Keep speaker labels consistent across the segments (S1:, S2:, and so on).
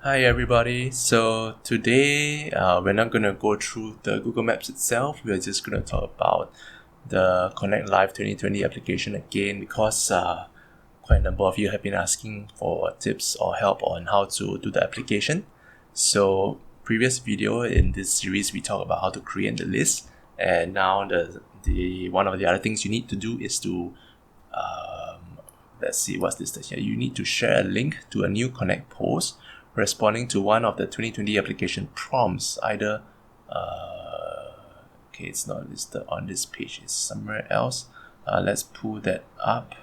S1: Hi everybody. So today we're not going to go through the Google Maps itself. We're just going to talk about the Connect Live 2020 application again because quite a number of you have been asking for tips or help on how to do the application. So previous video in this series we talked about how to create the list, and now the one of the other things you need to do is to let's see what's this here. You need to share a link to a new Connect post responding to one of the 2020 application prompts, either okay, it's not listed on this page, it's somewhere else. Let's pull that up.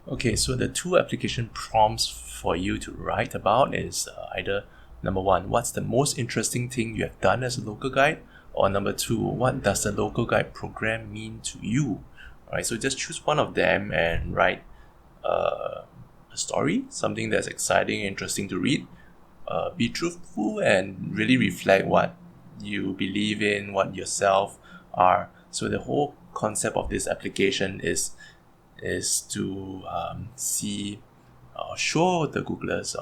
S1: Okay, so the two application prompts for you to write about is either number one, what's the most interesting thing you have done as a local guide, or number two, what does the local guide program mean to you? Alright, so just choose one of them and write a story, something that's exciting, interesting to read. Be truthful and really reflect what you believe in, what yourself are. So the whole concept of this application is to see show the Googlers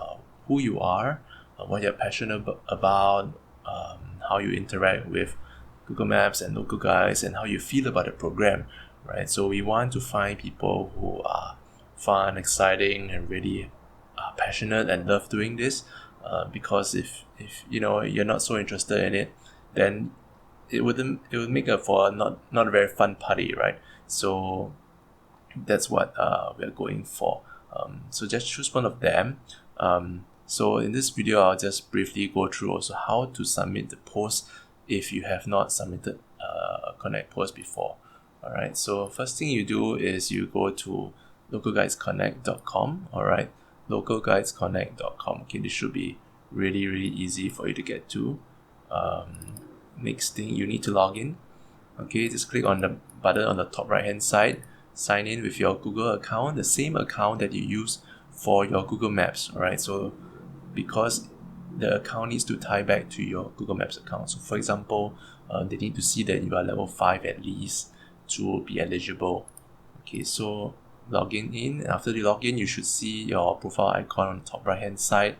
S1: who you are, what you're passionate about, how you interact with Google Maps and local guides, and how you feel about the program, right? So we want to find people who are fun, exciting, and really passionate and love doing this. Because if you're not so interested in it, then it would make for a not a very fun party, right? So that's what we're going for. So just choose one of them. So in this video, I'll just briefly go through also how to submit the post if you have not submitted a Connect post before. Alright, so first thing you do is you go to localguidesconnect.com. Alright, localguidesconnect.com. Okay, this should be really easy for you to get to. Next thing, you need to log in. Okay, just click on the button on the top right hand side, sign in with your Google account, the same account that you use for your Google Maps. Alright, so because the account needs to tie back to your Google Maps account. So for example, they need to see that you are level 5 at least to be eligible. Okay, so login in. After you log in, you should see your profile icon on the top right hand side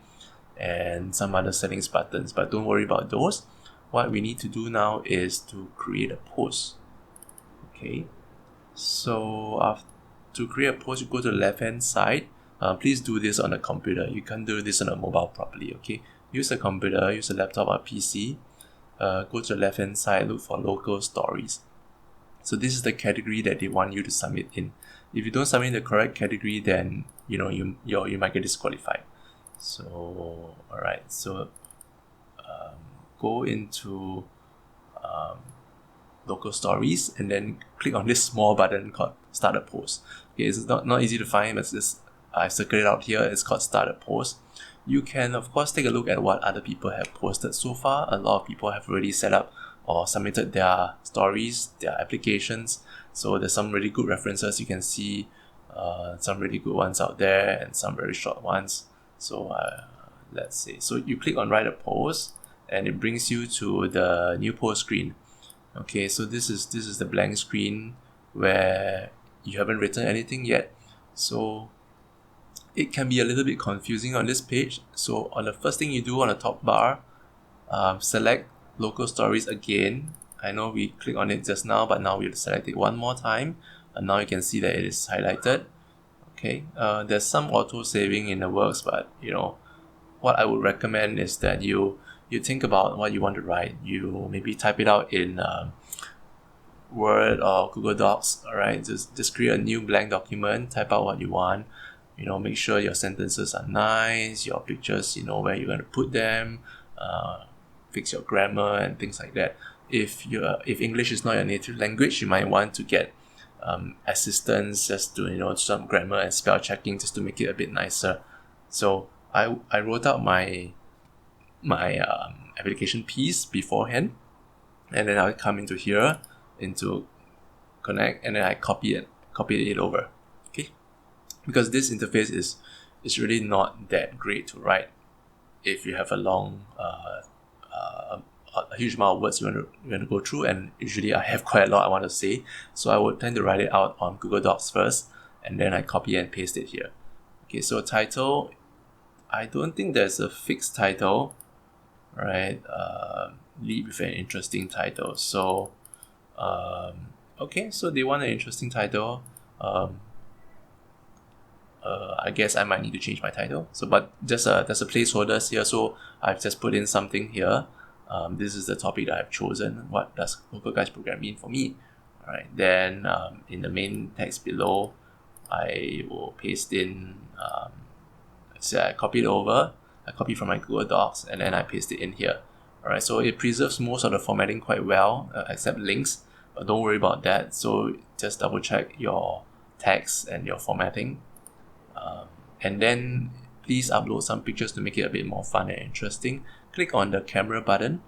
S1: and some other settings buttons, but don't worry about those. What we need to do now is to create a post. Okay, so to create a post, you go to the left hand side. Please do this on a computer. You can't do this on a mobile properly. Okay, use a computer, use a laptop or PC. Go to the left hand side, look for local stories. So this is the category that they want you to submit in. If you don't submit the correct category, then you might get disqualified. So alright, so go into local stories and then click on this small button called start a post. Okay, it's not easy to find, but I circled it out here. It's called start a post. You can of course take a look at what other people have posted so far. A lot of people have already set up or submitted their stories, their applications. So there's some really good references. You can see some really good ones out there and some very short ones. So let's see. So you click on write a post and it brings you to the new post screen. Okay, so this is the blank screen where you haven't written anything yet. So it can be a little bit confusing on this page. So on the first thing you do on the top bar, select local stories again. I know we clicked on it just now, but now we'll select it one more time, and now you can see that it is highlighted. Okay, there's some auto saving in the works, but what I would recommend is that you think about what you want to write. You maybe type it out in Word or Google Docs. Alright, just create a new blank document, type out what you want. Make sure your sentences are nice, your pictures, where you're going to put them, fix your grammar and things like that. If English is not your native language, you might want to get assistance just to some grammar and spell checking just to make it a bit nicer. So I wrote out my application piece beforehand, and then I'll come into here into Connect, and then I copy it over. Okay, because this interface is really not that great to write if you have a long a huge amount of words you want to go through, and usually I have quite a lot I want to say, so I would tend to write it out on Google Docs first, and then I copy and paste it here. Okay, so title, I don't think there's a fixed title, right? Lead with an interesting title. So, okay, so they want an interesting title. I guess I might need to change my title. So, but just there's a placeholder here, so I've just put in something here. This is the topic that I've chosen. What does Local Guides program mean for me? All right. Then in the main text below, I will paste in. So I copy it over. I copy from my Google Docs, and then I paste it in here. All right. So it preserves most of the formatting quite well, except links. But don't worry about that. So just double check your text and your formatting. And then please upload some pictures to make it a bit more fun and interesting. Click on the camera button,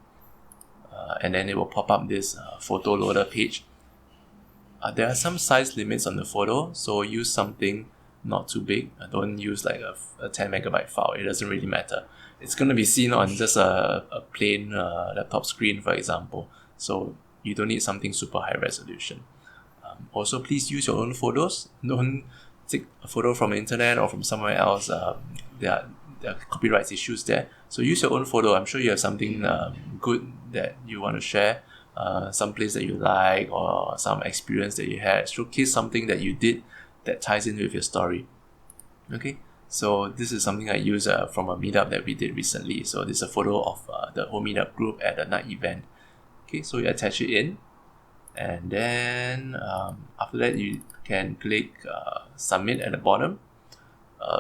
S1: and then it will pop up this photo loader page. There are some size limits on the photo, so use something not too big. Don't use like a 10 megabyte file. It doesn't really matter. It's going to be seen on just a plain laptop screen, for example. So you don't need something super high resolution. Also, please use your own photos. Don't take a photo from the internet or from somewhere else. There are copyright issues there. So use your own photo. I'm sure you have something good that you want to share. Some place that you like, or some experience that you had. Showcase something that you did that ties in with your story. Okay, so this is something I use from a meetup that we did recently. So this is a photo of the whole meetup group at a night event. Okay, so you attach it in, and then after that you can click submit at the bottom.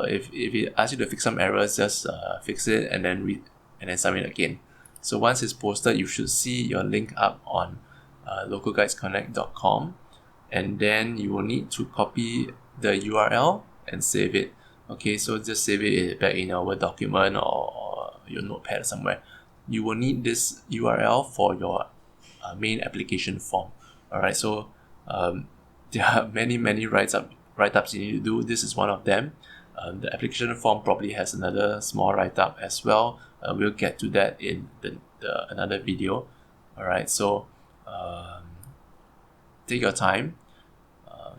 S1: If it asks you to fix some errors, just fix it and then submit again. So once it's posted, you should see your link up on localguidesconnect.com, and then you will need to copy the URL and save it. Okay, so just save it back in your Word document or your notepad somewhere. You will need this URL for your main application form. Alright, so there are many write-ups you need to do. This is one of them. The application form probably has another small write-up as well. We'll get to that in another video. Alright, so take your time,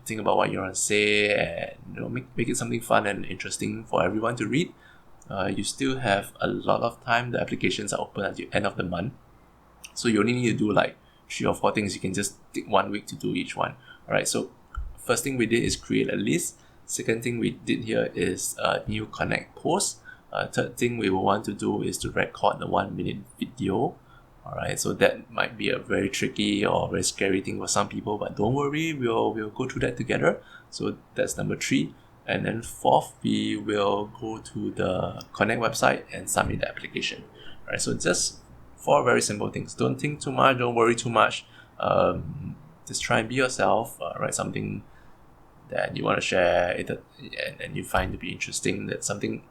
S1: think about what you want to say, and make it something fun and interesting for everyone to read. You still have a lot of time. The applications are open at the end of the month, so you only need to do like 3 or 4 things. You can just take 1 week to do each one. Alright, so first thing we did is create a list. Second thing we did here is a new connect post. Third thing we will want to do is to record the 1-minute video. Alright, so that might be a very tricky or very scary thing for some people, but don't worry, we'll go through that together. So that's number 3. And then 4th, we will go to the Connect website and submit the application. Alright, so just 4 very simple things. Don't think too much, don't worry too much. Just try and be yourself. Write something that you want to share and you find to be interesting. That's something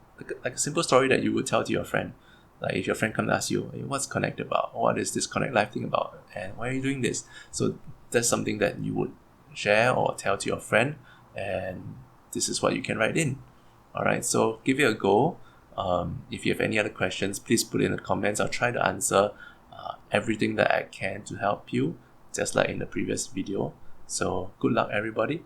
S1: like a simple story that you would tell to your friend. Like if your friend comes to ask you, hey, what's Connect about? What is this Connect Live thing about? And why are you doing this? So that's something that you would share or tell to your friend, and this is what you can write in. Alright, so give it a go. If you have any other questions, please put in the comments. I'll try to answer everything that I can to help you, just like in the previous video. So good luck, everybody.